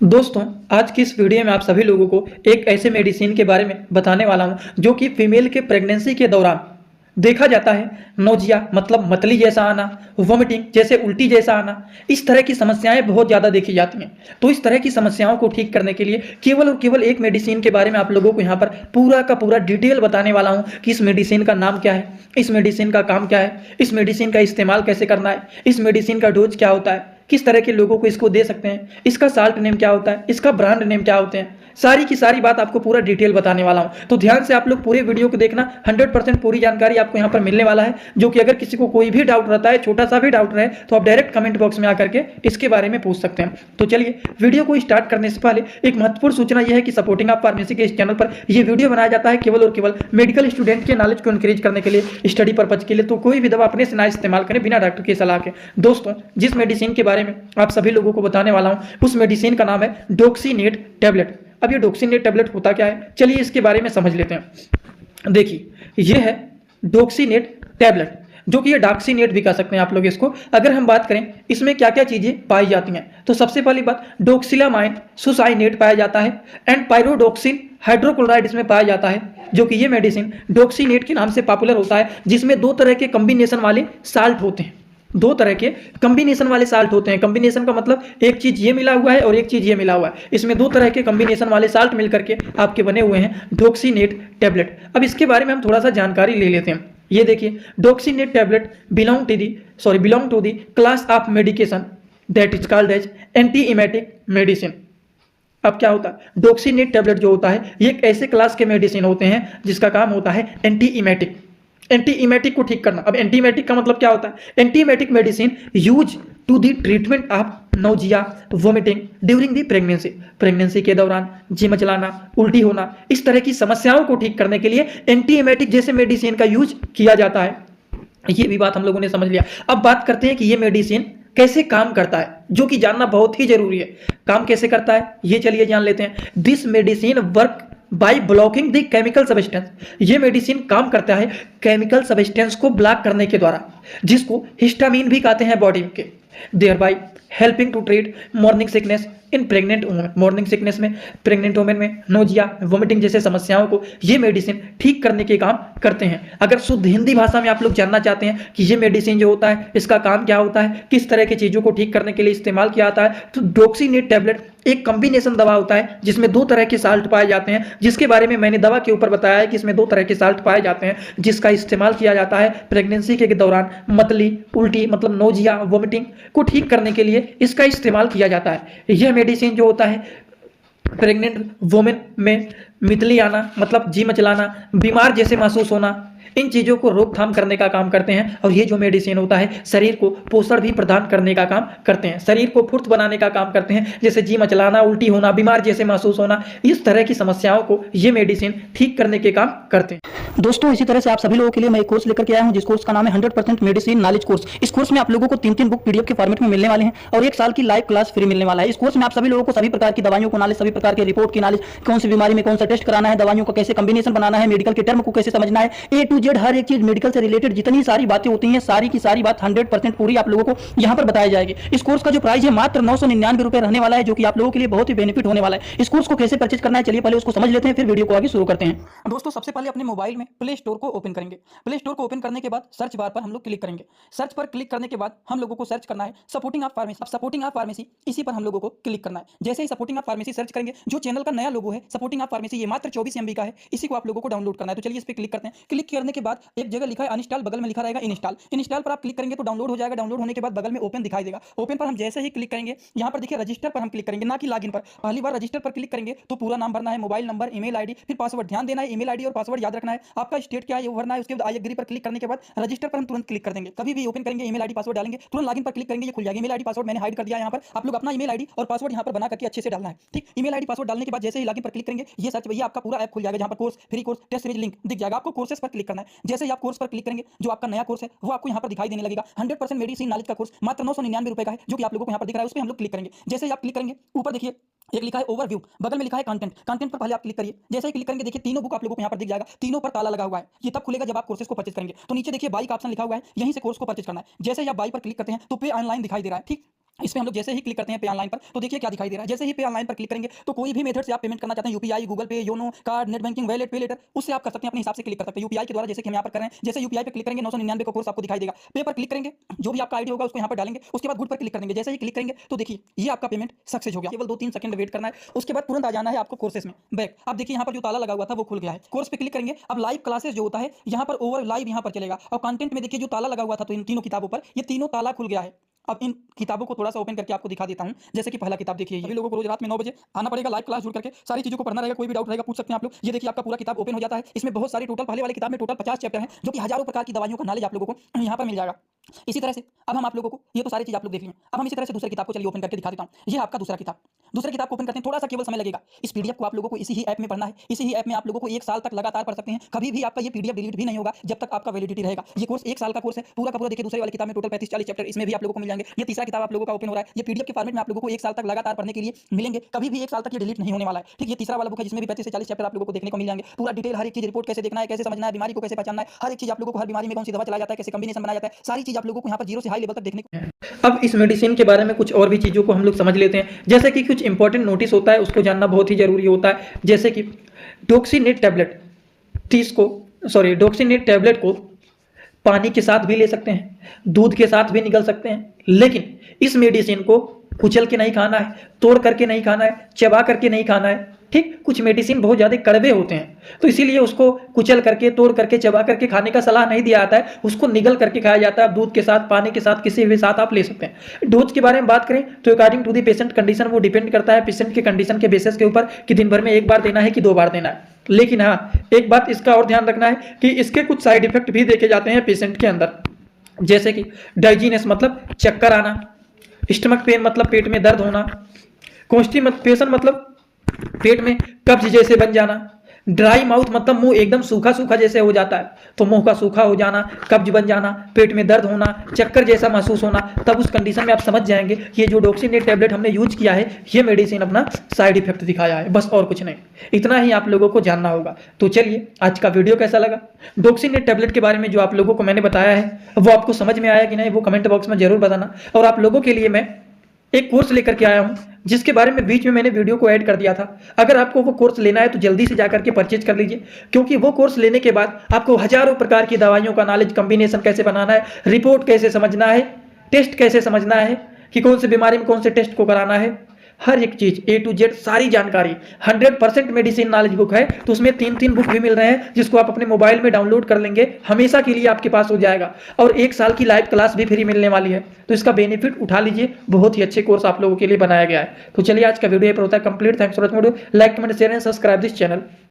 दोस्तों, आज की इस वीडियो में आप सभी लोगों को एक ऐसे मेडिसिन के बारे में बताने वाला हूं जो कि फीमेल के प्रेगनेंसी के दौरान देखा जाता है। नोजिया मतलब मतली जैसा आना, वोमिटिंग जैसे उल्टी जैसा आना, इस तरह की समस्याएं बहुत ज़्यादा देखी जाती हैं। तो इस तरह की समस्याओं को ठीक करने के लिए केवल और केवल एक मेडिसिन के बारे में आप लोगों को यहाँ पर पूरा का पूरा डिटेल बताने वाला हूँ कि इस मेडिसिन का नाम क्या है, इस मेडिसिन का काम क्या है, इस मेडिसिन का इस्तेमाल कैसे करना है, इस मेडिसिन का डोज क्या होता है, किस तरह के लोगों को इसको दे सकते हैं, इसका साल्ट नेम क्या होता है, इसका ब्रांड नेम क्या होते हैं, सारी की सारी बात आपको पूरा डिटेल बताने वाला हूं। तो ध्यान से आप लोग पूरे वीडियो को देखना, 100% पूरी जानकारी आपको यहां पर मिलने वाला है। जो कि अगर किसी को कोई भी डाउट रहता है, छोटा सा भी डाउट रहे, तो आप डायरेक्ट कमेंट बॉक्स में आकर के इसके बारे में पूछ सकते हैं। तो चलिए वीडियो को स्टार्ट करने से पहले एक महत्वपूर्ण सूचना यह है कि सपोर्टिंग ऑफ फार्मेसी के इस चैनल पर यह वीडियो बनाया जाता है केवल और केवल मेडिकल स्टूडेंट के नॉलेज को इंक्रीज करने के लिए, स्टडी पर्पज के लिए। तो कोई भी दवा अपने से ना इस्तेमाल करें बिना डॉक्टर की सलाह के। दोस्तों, जिस मेडिसिन के बारे में आप सभी लोगों को बताने वाला हूं उस मेडिसिन का नाम है डोक्सीनेट टेबलेट। अब ये डोक्सीनेट टेबलेट होता क्या है, चलिए इसके बारे में समझ लेते हैं। देखिए, ये है डोक्सीनेट टेबलेट, जो कि ये डॉक्सीनेट भी कह सकते हैं आप लोग इसको। अगर हम बात करें इसमें क्या क्या चीजें पाई जाती हैं, तो सबसे पहली बात डोक्सिलामाइन सुसाइनेट पाया जाता है एंड पायरोडोक्सिन हाइड्रोक्लोराइड इसमें पाया जाता है। जो कि ये मेडिसिन डोक्सीनेट के नाम से पॉपुलर होता है, जिसमें दो तरह के कॉम्बिनेशन वाले साल्ट होते हैं। दो तरह के कॉम्बिनेशन वाले साल्ट होते हैं। कॉम्बिनेशन का मतलब एक चीज ये मिला हुआ है और एक चीज ये मिला हुआ है। इसमें दो तरह के कॉम्बिनेशन वाले साल्ट मिलकर के आपके बने हुए हैं डोक्सीनेट टेबलेट। अब इसके बारे में हम थोड़ा सा जानकारी ले लेते हैं। ये देखिए, Doxinate tablet belong to the class of medication that is called as anti emetic medicine. अब क्या होता है, डोक्सीनेट टेबलेट जो होता है ये एक ऐसे क्लास के मेडिसिन होते हैं जिसका काम होता है एंटी इमेटिक, एंटी इमेटिक को ठीक करना। अब एंटी इमेटिक का मतलब क्या होता है, anti emetic medicine use to the treatment of nausea vomiting during the pregnancy. Pregnancy के दौरान जी मचलाना, उल्टी होना, इस तरह की समस्याओं को ठीक करने के लिए एंटी इमेटिक जैसे मेडिसिन का यूज किया जाता है। ये भी बात हम लोगों ने समझ लिया। अब बात करते हैं कि ये मेडिसिन कैसे काम करता है, जो कि जानना बहुत ही जरूरी है। काम कैसे करता है ये चलिए जान लेते हैं। This medicine work by blocking the chemical substance. ये मेडिसिन काम करता है केमिकल सब्सटेंस को ब्लॉक करने के द्वारा, जिसको हिस्टामिन भी कहते हैं बॉडी के। Thereby helping to treat morning sickness in pregnant women. Morning sickness में, प्रेग्नेंट वुमेन में नोजिया वोमिटिंग जैसे समस्याओं को ये मेडिसिन ठीक करने के काम करते हैं। अगर शुद्ध हिंदी भाषा में आप लोग जानना चाहते हैं कि ये मेडिसिन जो होता है इसका काम क्या होता है, किस तरह की चीज़ों को ठीक करने के लिए इस्तेमाल किया जाता है, तो डोक्सीनेट टेबलेट एक कॉम्बिनेशन दवा होता है जिसमें दो तरह के साल्ट पाए जाते हैं, जिसके बारे में मैंने दवा के ऊपर बताया है कि इसमें दो तरह के साल्ट पाए जाते हैं, जिसका इस्तेमाल किया जाता है प्रेगनेंसी के दौरान मतली, उल्टी मतलब नोजिया वोमिटिंग को ठीक करने के लिए इसका इस्तेमाल किया जाता है। यह मेडिसिन जो होता है प्रेग्नेंट वुमेन में मितली आना मतलब जी मचलाना, बीमार जैसे महसूस होना, इन चीज़ों को रोकथाम करने का काम करते हैं। और ये जो मेडिसिन होता है शरीर को पोषण भी प्रदान करने का काम करते हैं, शरीर को फुर्त बनाने का काम करते हैं। जैसे जी मचलाना, उल्टी होना, बीमार जैसे महसूस होना, इस तरह की समस्याओं को ये मेडिसिन ठीक करने के काम करते हैं। दोस्तों, इसी तरह से आप सभी लोगों के लिए मैं एक कोर्स लेकर के आया हूं, जिस कोर्स का नाम है 100% मेडिसिन नॉलेज कोर्स। इस कोर्स में आप लोगों को 3 बुक पीडीएफ के फॉर्मेट में मिलने वाले हैं और 1 साल की लाइव क्लास फ्री मिलने वाला है। इस कोर्स में आप सभी लोगों को सभी प्रकार की दवाइयों को नॉलेज, सभी प्रकार के रिपोर्ट की नॉलेज, कौन सी बीमारी में कौन सा टेस्ट कराना है, दवाइयों का कैसे कॉम्बिनेशन बनाना है, मेडिकल के टर्म को कैसे समझना है, ए टू जेड हर एक चीज मेडिकल से रिलेटेड जितनी सारी बातें होती हैं, सारी की सारी बात 100% पूरी आप लोगों को यहाँ पर बताई जाएगी। इस कोर्स का जो प्राइस है मात्र 999 रुपए रहने वाला है, जो कि आप लोगों के लिए बहुत ही बेनिफिट होने वाला है। इस कोर्स को कैसे परचेज करना है चलिए पहले उसको समझ लेते हैं, फिर वीडियो को आगे शुरू करते हैं। दोस्तों, सबसे पहले अपने मोबाइल में प्ले स्टोर को ओपन करेंगे। प्ले स्टोर को ओपन करने के बाद सर्च बार पर हम लोग क्लिक करेंगे। सर्च पर क्लिक करने के बाद हम लोगों को सर्च करना है सपोर्टिंग ऑफ फार्मेसी। अब सपोर्टिंग ऑफ फार्मेसी इसी पर हम लोगों को क्लिक करना है। जैसे ही सपोर्टिंग ऑफ फार्मेसी सर्च करेंगे, जो चैनल का नया लोगो है सपोर्टिंग ऑफ फार्मेसी, ये मात्र 24 MB का है, इसी को आप लोगों को डाउनलोड करना है। तो चलिए इस पर क्लिक करते हैं। क्लिक करने के बाद एक जगह लिखा है अनइंस्टॉल, बगल में लिखा रहेगा इंस्टॉल। इंस्टॉल पर आप क्लिक करेंगे तो डाउनलोड हो जाएगा। डाउनलोड होने के बाद बगल में ओपन दिखाई देगा। ओपन पर हम जैसे ही क्लिक करेंगे, यहाँ पर देखिए रजिस्टर पर हम क्लिक करेंगे, ना कि लॉगिन पर। पहली बार रजिस्टर पर क्लिक करेंगे तो पूरा नाम भरना है, मोबाइल नंबर, ईमेल आईडी, फिर पासवर्ड। ध्यान देना है, ईमेल आईडी और पासवर्ड याद रखना है। आपका स्टेट क्या है ये भरना है। उसके बाद आई एग्री पर क्लिक करने के बाद रजिस्टर पर हम तुरंत क्लिक कर देंगे। कभी भी ओपन करेंगे, ईमेल आईडी पासवर्ड डालेंगे, तुरंत लॉगिन पर क्लिक करेंगे, ये खुल जाएगा। ईमेल आईडी पासवर्ड मैंने हाइड कर दिया यहाँ पर। आप लोग अपना ईमेल आईडी और पासवर्ड यहाँ पर बना करके अच्छे से डालना है, ठीक। ईमेल आईडी पासवर्ड डालने के बाद जैसे ही लॉगिन पर क्लिक करेंगे, ये सर्च भैया आपका पूरा ऐप खुल जाएगा, जहाँ पर course, free course, test series link दिख जाएगा। आपको कोर्सेस पर क्लिक करना है। जैसे ही आप कोर्स पर क्लिक करेंगे, जो आपका नया कोर्स है वो आपको यहाँ पर दिखाई देने लगेगा। 100% मेडिसिन नॉलेज का कोर्स मात्र 999 रुपए का है, जो कि आप लोगों को यहाँ पर दिख रहा है। उस पर हम लोग क्लिक करेंगे। जैसे ही आप क्लिक करेंगे, ऊपर देखिए एक लिखा है ओवरव्यू, बगल में लिखा है कंटेंट। कंटेंट पर पहले आप क्लिक करिए। जैसे ही क्लिक करेंगे, देखिए तीनों बुक आप लोगों को यहाँ पर दिख जाएगा। तीनों पर ताला लगा हुआ है। ये तब खुलेगा जब आप कोर्सेज को परचेज करेंगे। तो नीचे देखिए बाई का ऑप्शन लिखा हुआ है, यहीं से कोर्स को परचेज करना है। जैसे ही आप बाई पर क्लिक करते हैं तो पे ऑनलाइन दिखाई दे रहा है, ठीक। इसमें हम लोग जैसे ही क्लिक करते हैं पे ऑनलाइन पर, तो देखिए क्या दिखाई दे रहा है। जैसे ही पे ऑनलाइन पर क्लिक करेंगे तो कोई भी मेथड से आप पेमेंट करना चाहते हैं, यूपीआई, गूगल पे, YONO, card, net banking, wallet, पे लेटर, उससे आप कर सकते हैं, अपने हिसाब से क्लिक कर सकते हैं। यूपीआई के द्वारा जैसे कि हम यहाँ पर कर रहे हैं, जैसे यूपीआई पे क्लिक करेंगे 999 का कोर्स आपको दिखाई देगा। पे पर क्लिक करेंगे, जो भी आपका आईडी होगा उसको यहाँ पर डालेंगे, उसके बाद गुड पर क्लिक कर देंगे। जैसे ही क्लिक करेंगे तो देखिए ये आपका पेमेंट सक्सेस हो गया। केवल 2-3 सेकंड वेट करना है, उसके बाद तुरंत आ जाना है आपको कोर्सेस में बैक। अब देखिए यहाँ पर जो ताला लगा हुआ था वो खुल गया है। कोर्स पे क्लिक करेंगे, अब लाइव क्लासेस जो होता है यहाँ पर ओवर लाइव यहाँ पर चलेगा, और कंटेंट में देखिए जो ताला लगा हुआ था तो इन तीनों किताबों पर ये तीनों ताला खुल गया है। अब इन किताबों को थोड़ा सा ओपन करके आपको दिखा देता हूं। जैसे कि पहला किताब देखिए, सभी लोगों को रोज रात में 9 बजे आना पड़ेगा, लाइव क्लास जुड़ करके सारी चीजों को पढ़ना रहेगा। कोई भी डाउट रहेगा पूछ सकते हैं आप लोग। ये देखिए आपका पूरा किताब ओपन हो जाता है। इसमें बहुत सारी टोटल, पहले वाली किताब में टोटल 50 चैप्टर हैं, जो कि हजारों प्रकार की दवाइयों का नॉलेज आप लोगों को यहाँ पर मिल जाएगा। इसी तरह से अब हम आप लोगों को, ये तो सारी चीज आप लोग देख लिए, अब हम इसी तरह से दूसरी किताब को चलिए ओपन करके दिखा देता हूँ। ये आपका दूसरा किताब, दूसरी किताब को ओपन करते हैं, थोड़ा सा केवल समय लगेगा। इस पीडीएफ को आप लोगों को इसी ही ऐप में पढ़ना है। इसी ही ऐप में आप लोगों को 1 साल तक लगातार पढ़ सकते हैं। कभी भी आपका ये पीडीएफ डिलीट भी नहीं होगा जब तक आपका वैलिडिटी रहेगा। ये कोर्स 1 साल का कोर्स है, पूरा का पूरा। देखिए दूसरी वाली किताब में टोटल 35-40 चैप्टर इसमें भी आप लोगों को मिल जाएंगे। ये तीसरा किताब आप लोगों का ओपन हो रहा है। ये पीडीएफ के फॉर्मेट में आप लोगों को 1 साल तक लगातार पढ़ने के लिए मिलेंगे। कभी भी 1 साल तक ये डिलीट नहीं होने वाला है। ठीक, ये तीसरा वाला बुक है जिसमें भी 35 से 40 चैप्टर आप लोगों को देखने को मिल जाएंगे। पूरा डिटेल, हर एक चीज, रिपोर्ट कैसे देखना है, कैसे समझना है, बीमारी को कैसे पहचानना है, हर एक चीज आप लोगों को, हर बीमारी में कौन सी दवा चलाया जाता है, कैसे कॉम्बिनेशन बनाया जाता है, सारी चीज आप लोगों को यहाँ पर जीरो से हाई लेवल तक देखने को। अब इस मेडिसिन के बारे में कुछ और भी चीज़ों को हम लोग समझ लेते हैं। जैसे कि कुछ इंपॉर्टेंट नोटिस होता है, उसको जानना बहुत ही जरूरी होता है। जैसे कि डोक्सीनेट टैबलेट 30 को डोक्सीनेट टैबलेट को पानी के साथ भी ले सकते हैं, दूध के साथ भी निगल सकते हैं, लेकिन इस मेडिसिन को कुचल के नहीं खाना है, तोड़ करके नहीं खाना है, चबा करके नहीं खाना है। ठीक, कुछ मेडिसिन बहुत ज़्यादा कड़वे होते हैं, तो इसीलिए उसको कुचल करके, तोड़ करके, चबा करके खाने का सलाह नहीं दिया जाता है। उसको निगल करके खाया जाता है, दूध के साथ, पानी के साथ, किसी भी साथ आप ले सकते हैं। डोज के बारे में बात करें तो according to the patient condition, वो डिपेंड करता है पेशेंट के कंडीशन के बेसिस के ऊपर कि दिन भर में 1 बार देना है कि 2 बार देना है। लेकिन हाँ, एक बात इसका और ध्यान रखना है कि इसके कुछ साइड इफेक्ट भी देखे जाते हैं पेशेंट के अंदर। जैसे कि डाइजीनेस मतलब चक्कर आना, स्टमक पेन मतलब पेट में दर्द होना, कॉन्स्टिपेशन मतलब पेट में कब्ज जैसे बन जाना, ड्राई माउथ मतलब मुंह एकदम सूखा सूखा जैसे हो जाता है, तो मुंह का सूखा हो जाना, कब्ज बन जाना, पेट में दर्द होना, चक्कर जैसा महसूस होना, तब उस कंडीशन में आप समझ जाएंगे कि ये जो डोक्सीनेट टैबलेट हमने यूज किया है, ये मेडिसिन अपना साइड इफेक्ट दिखाया है, बस और कुछ नहीं। इतना ही आप लोगों को जानना होगा। तो चलिए, आज का वीडियो कैसा लगा, डोक्सीनेट टैबलेट के बारे में जो आप लोगों को मैंने बताया है वो आपको समझ में आया कि नहीं, वो कमेंट बॉक्स में जरूर बताना। और आप लोगों के लिए मैं एक कोर्स लेकर के आया हूं, जिसके बारे में बीच में मैंने वीडियो को ऐड कर दिया था। अगर आपको वो कोर्स लेना है तो जल्दी से जाकर के परचेज कर लीजिए, क्योंकि वो कोर्स लेने के बाद आपको हजारों प्रकार की दवाइयों का नॉलेज, कॉम्बिनेशन कैसे बनाना है, रिपोर्ट कैसे समझना है, टेस्ट कैसे समझना है कि कौन सी बीमारी में कौन से टेस्ट को कराना है, हर एक चीज A to Z सारी जानकारी 100% मेडिसिन नॉलेज बुक है। तो उसमें 3-3 बुक भी मिल रहे हैं, जिसको आप अपने मोबाइल में डाउनलोड कर लेंगे, हमेशा के लिए आपके पास हो जाएगा। और 1 साल की लाइव क्लास भी फ्री मिलने वाली है, तो इसका बेनिफिट उठा लीजिए। बहुत ही अच्छे कोर्स आप लोगों के लिए बनाया गया है। तो चलिए, आज का वीडियो पर होता है complete. Thanks for watching. Like, comment, share and subscribe this channel.